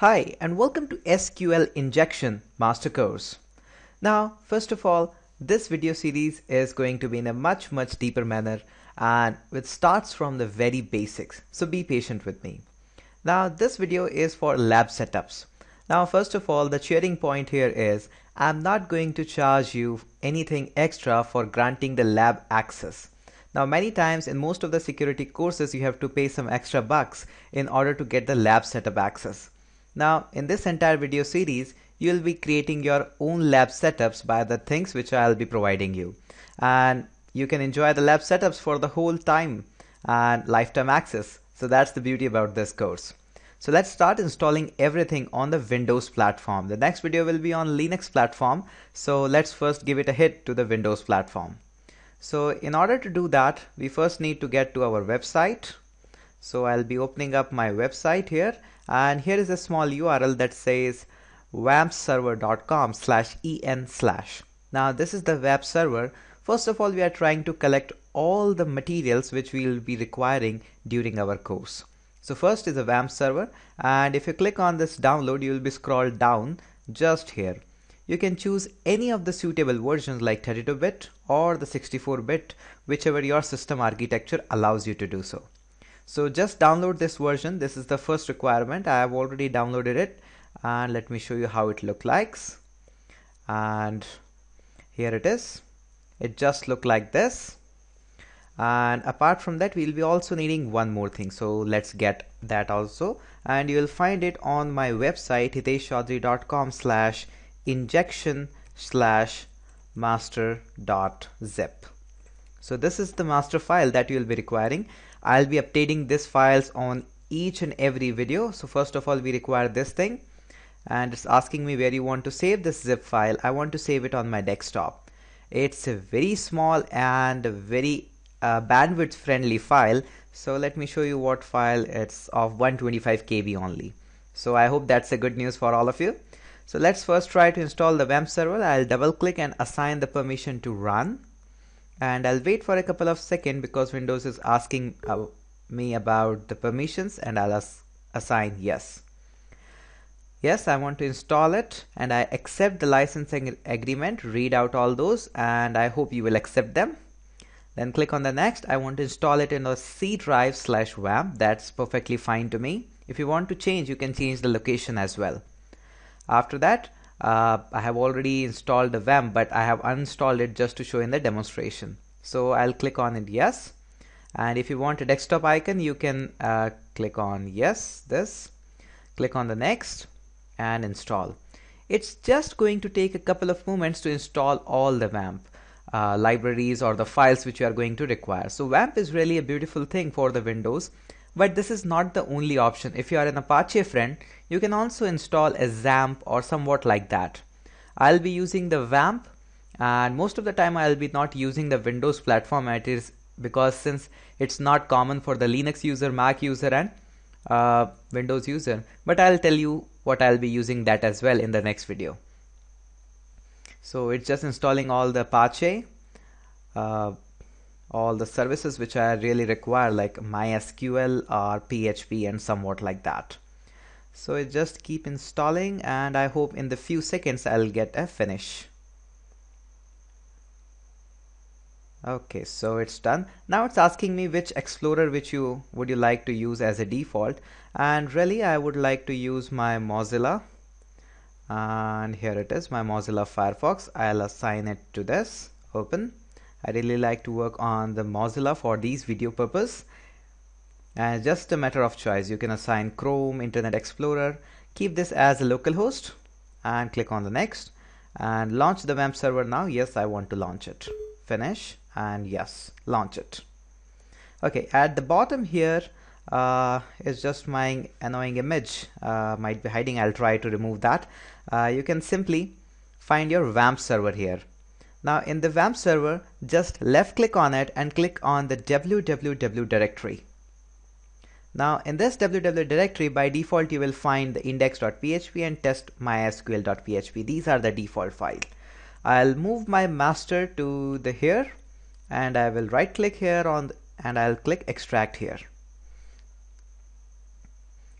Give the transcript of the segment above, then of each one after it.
Hi and welcome to SQL Injection Master Course. Now first of all, this video series is going to be in a much deeper manner and it starts from the very basics, so be patient with me. Now this video is for lab setups. Now first of all, the cheering point here is I'm not going to charge you anything extra for granting the lab access. Now many times in most of the security courses you have to pay some extra bucks in order to get the lab setup access. Now in this entire video series you will be creating your own lab setups by the things which I'll be providing you, and you can enjoy the lab setups for the whole time and lifetime access. So that's the beauty about this course. So let's start installing everything on the Windows platform. The next video will be on Linux platform, so let's first give it a hit to the Windows platform. So in order to do that, we first need to get to our website. So I'll be opening up my website here, and here is a small URL that says wampserver.com/en/. Now this is the web server. First of all, we are trying to collect all the materials which we will be requiring during our course. So first is a WAMP server, and if you click on this download, you will be scrolled down just here. You can choose any of the suitable versions like 32-bit or the 64-bit, whichever your system architecture allows you to do so. So just download this version. This is the first requirement. I have already downloaded it, and let me show you how it looks like. And here it is. It just looks like this. And apart from that, we'll be also needing one more thing, so let's get that also, and you will find it on my website hiteshchaudhary.com/injection/master.zip. So this is the master file that you will be requiring. I'll be updating these files on each and every video. So first of all, we require this thing, and it's asking me where you want to save this zip file. I want to save it on my desktop. It's a very small and very bandwidth friendly file, so let me show you what file. It's of 125 KB only. So I hope that's a good news for all of you. So let's first try to install the WAMP server. I'll double click and assign the permission to run, and I'll wait for a couple of seconds because Windows is asking me about the permissions, and I'll assign yes. Yes, I want to install it, and I accept the licensing agreement, read out all those, and I hope you will accept them. Then click on the next. I want to install it in a C drive/WAMP. That's perfectly fine to me. If you want to change, you can change the location as well. After that, I have already installed the WAMP, but I have uninstalled it just to show in the demonstration. So I'll click on it yes. And if you want a desktop icon, you can click on yes, this. Click on the next and install. It's just going to take a couple of moments to install all the WAMP libraries or the files which you are going to require. So WAMP is really a beautiful thing for the Windows, but this is not the only option. If you are an Apache friend, you can also install a XAMPP or somewhat like that. I'll be using the WAMP, and most of the time I'll be not using the Windows platform. It is because since it's not common for the Linux user, Mac user and Windows user, but I'll tell you what I'll be using that as well in the next video. So it's just installing all the Apache, all the services which I really require like MySQL or PHP and somewhat like that. So it just keep installing, and I hope in the few seconds I'll get a finish. Okay, so it's done. Now it's asking me which Explorer would you like to use as a default, and really I would like to use my Mozilla. And here it is, my Mozilla Firefox. I'll assign it to this, open. I really like to work on the Mozilla for these video purpose, and just a matter of choice. You can assign Chrome, Internet Explorer. Keep this as a localhost and click on the next and launch the WAMP server now. Yes, I want to launch it. Finish, and yes, launch it. Okay, at the bottom here is just my annoying image might be hiding. I'll try to remove that. You can simply find your WAMP server here. Now in the WAMP server, just left click on it and click on the www directory. Now in this www directory, by default you will find the index.php and test.mysql.php. These are the default files. I'll move my master to the here, and I will right click here and I'll click extract here.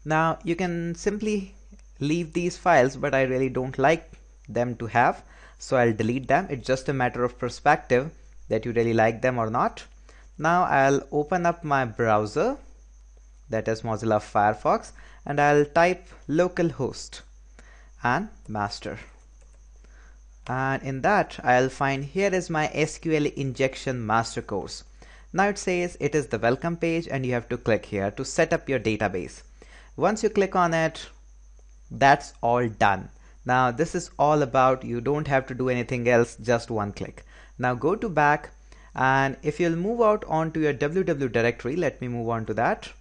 Now you can simply leave these files, but I really don't like them to have, so I'll delete them. It's just a matter of perspective that you really like them or not. Now I'll open up my browser, that is Mozilla Firefox, and I'll type localhost and master, and in that I'll find here is my SQL injection master course. Now it says it is the welcome page and you have to click here to set up your database. Once you click on it, that's all done. Now this is all about, you don't have to do anything else, just one click. Now go to back, and if you'll move out onto your www directory, let me move on to that,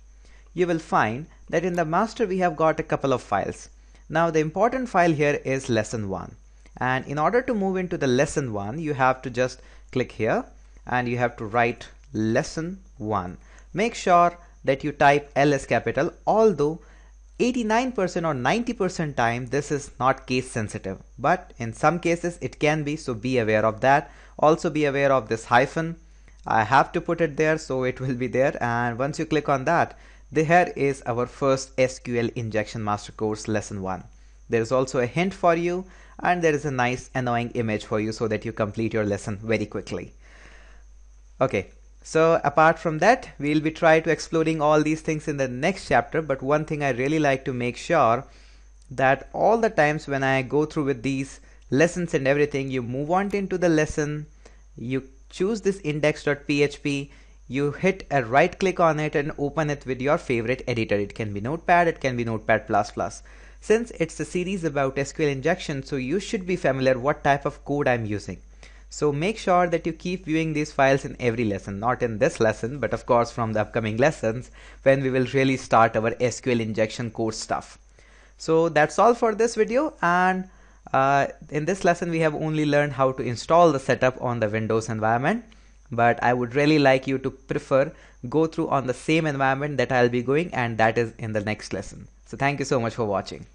you will find that in the master we have got a couple of files. Now the important file here is lesson 1, and in order to move into the lesson 1 you have to just click here and you have to write lesson 1. Make sure that you type LS capital, although 89% or 90% time this is not case sensitive, but in some cases it can be, so be aware of that. Also be aware of this hyphen. I have to put it there, so it will be there, and once you click on that, here is our first SQL injection master course lesson 1. There is also a hint for you, and there is a nice annoying image for you so that you complete your lesson very quickly. Okay, so apart from that, we'll be trying to exploring all these things in the next chapter, but one thing I really like to make sure that all the times when I go through with these lessons and everything, you move on into the lesson, you choose this index.php, you hit a right click on it and open it with your favorite editor. It can be Notepad, it can be Notepad++. Since it's a series about SQL injection, so you should be familiar what type of code I'm using. So make sure that you keep viewing these files in every lesson, not in this lesson, but of course from the upcoming lessons when we will really start our SQL injection course stuff. So that's all for this video, and in this lesson we have only learned how to install the setup on the Windows environment, but I would really like you to go through on the same environment that I'll be going, and that is in the next lesson. So thank you so much for watching.